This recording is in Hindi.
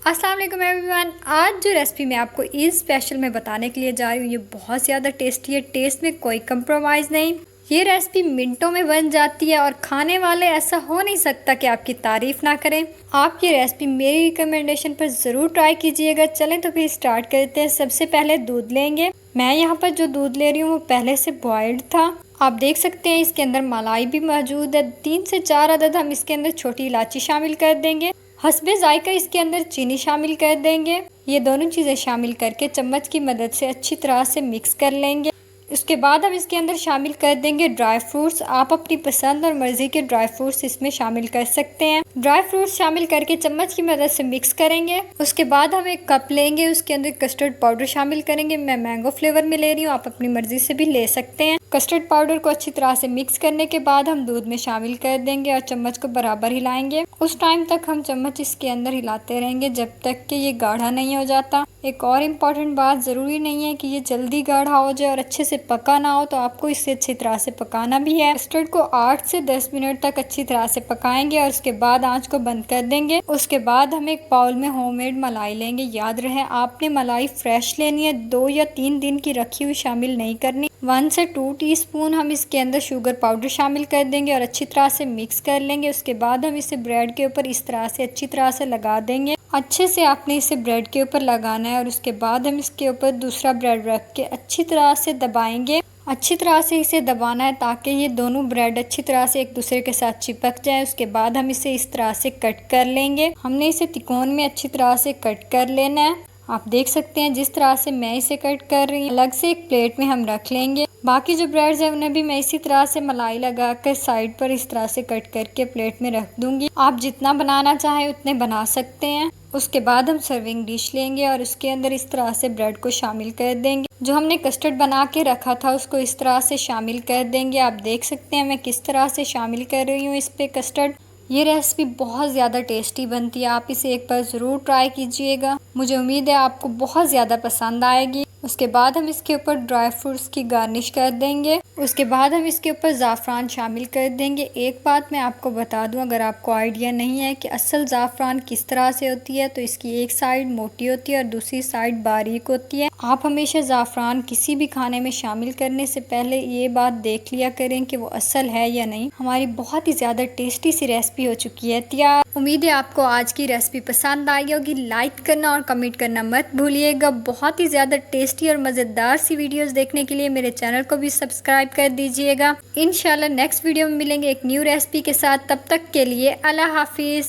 अस्सलाम वालेकुम एवरीवन। आज जो रेसिपी मैं आपको ईद स्पेशल में बताने के लिए जा रही हूँ ये बहुत ज़्यादा टेस्टी है। टेस्ट में कोई कंप्रोमाइज़ नहीं। ये रेसिपी मिनटों में बन जाती है और खाने वाले ऐसा हो नहीं सकता कि आपकी तारीफ़ ना करें। आप ये रेसिपी मेरी रिकमेंडेशन पर ज़रूर ट्राई कीजिएगा। चलें तो फिर स्टार्ट करते हैं। सबसे पहले दूध लेंगे। मैं यहाँ पर जो दूध ले रही हूँ वो पहले से बॉयल्ड था। आप देख सकते हैं इसके अंदर मलाई भी मौजूद है। 3 से 4 अदद हम इसके अंदर छोटी इलायची शामिल कर देंगे। हस्बे जायका इसके अंदर चीनी शामिल कर देंगे। ये दोनों चीज़ें शामिल करके चम्मच की मदद से अच्छी तरह से मिक्स कर लेंगे। उसके बाद हम इसके अंदर शामिल कर देंगे ड्राई फ्रूट्स। आप अपनी पसंद और मर्ज़ी के ड्राई फ्रूट्स इसमें शामिल कर सकते हैं। ड्राई फ्रूट्स शामिल करके चम्मच की मदद से मिक्स करेंगे। उसके बाद हम एक कप लेंगे, उसके अंदर कस्टर्ड पाउडर शामिल करेंगे। मैं मैंगो फ्लेवर में ले रही हूँ, आप अपनी मर्ज़ी से भी ले सकते हैं। कस्टर्ड पाउडर को अच्छी तरह से मिक्स करने के बाद हम दूध में शामिल कर देंगे और चम्मच को बराबर हिलाएंगे। उस टाइम तक हम चम्मच इसके अंदर हिलाते रहेंगे जब तक कि ये गाढ़ा नहीं हो जाता। एक और इम्पॉर्टेंट बात, ज़रूरी नहीं है कि ये जल्दी गाढ़ा हो जाए और अच्छे से पका ना हो, तो आपको इसे अच्छी तरह से पकाना भी है। कस्टर्ड को 8 से 10 मिनट तक अच्छी तरह से पकाएंगे और उसके बाद आंच को बंद कर देंगे। उसके बाद हम एक बाउल में होममेड मलाई लेंगे। याद रहे आपने मलाई फ्रेश लेनी है, 2 या 3 दिन की रखी हुई शामिल नहीं करनी। 1 से 2 टीस्पून हम इसके अंदर शुगर पाउडर शामिल कर देंगे और अच्छी तरह से मिक्स कर लेंगे। उसके बाद हम इसे ब्रेड के ऊपर इस तरह से अच्छी तरह से लगा देंगे। अच्छे से आपने इसे ब्रेड के ऊपर लगाना है और उसके बाद हम इसके ऊपर दूसरा ब्रेड रख के अच्छी तरह से दबाएंगे। अच्छी तरह से इसे दबाना है ताकि ये दोनों ब्रेड अच्छी तरह से एक दूसरे के साथ चिपक जाए। उसके बाद हम इसे इस तरह से कट कर लेंगे। हमने इसे तिकोन में अच्छी तरह से कट कर लेना है। आप देख सकते हैं जिस तरह से मैं इसे कट कर रही हूँ। अलग से एक प्लेट में हम रख लेंगे। बाकी जो ब्रेड्स हैं उन्हें भी मैं इसी तरह से मलाई लगाकर साइड पर इस तरह से कट करके प्लेट में रख दूंगी। आप जितना बनाना चाहें उतने बना सकते हैं। उसके बाद हम सर्विंग डिश लेंगे और उसके अंदर इस तरह से ब्रेड को शामिल कर देंगे। जो हमने कस्टर्ड बना के रखा था उसको इस तरह से शामिल कर देंगे। आप देख सकते हैं मैं किस तरह से शामिल कर रही हूँ इस पे कस्टर्ड। ये रेसिपी बहुत ज़्यादा टेस्टी बनती है। आप इसे एक बार ज़रूर ट्राई कीजिएगा। मुझे उम्मीद है आपको बहुत ज़्यादा पसंद आएगी। उसके बाद हम इसके ऊपर ड्राई फ्रूट्स की गार्निश कर देंगे। उसके बाद हम इसके ऊपर ज़ाफ़रान शामिल कर देंगे। एक बात मैं आपको बता दूं, अगर आपको आइडिया नहीं है कि असल ज़ाफ़रान किस तरह से होती है, तो इसकी एक साइड मोटी होती है और दूसरी साइड बारीक होती है। आप हमेशा ज़ाफ़रान किसी भी खाने में शामिल करने से पहले ये बात देख लिया करें कि वो असल है या नहीं। हमारी बहुत ही ज़्यादा टेस्टी सी रेसिपी हो चुकी है तैयार। उम्मीद है आपको आज की रेसिपी पसंद आई होगी। लाइक करना और कमेंट करना मत भूलिएगा। बहुत ही ज़्यादा टेस्टी और मज़ेदार सी वीडियोस देखने के लिए मेरे चैनल को भी सब्सक्राइब कर दीजिएगा। इंशाल्लाह नेक्स्ट वीडियो में मिलेंगे एक न्यू रेसिपी के साथ। तब तक के लिए अल्लाह हाफिज़।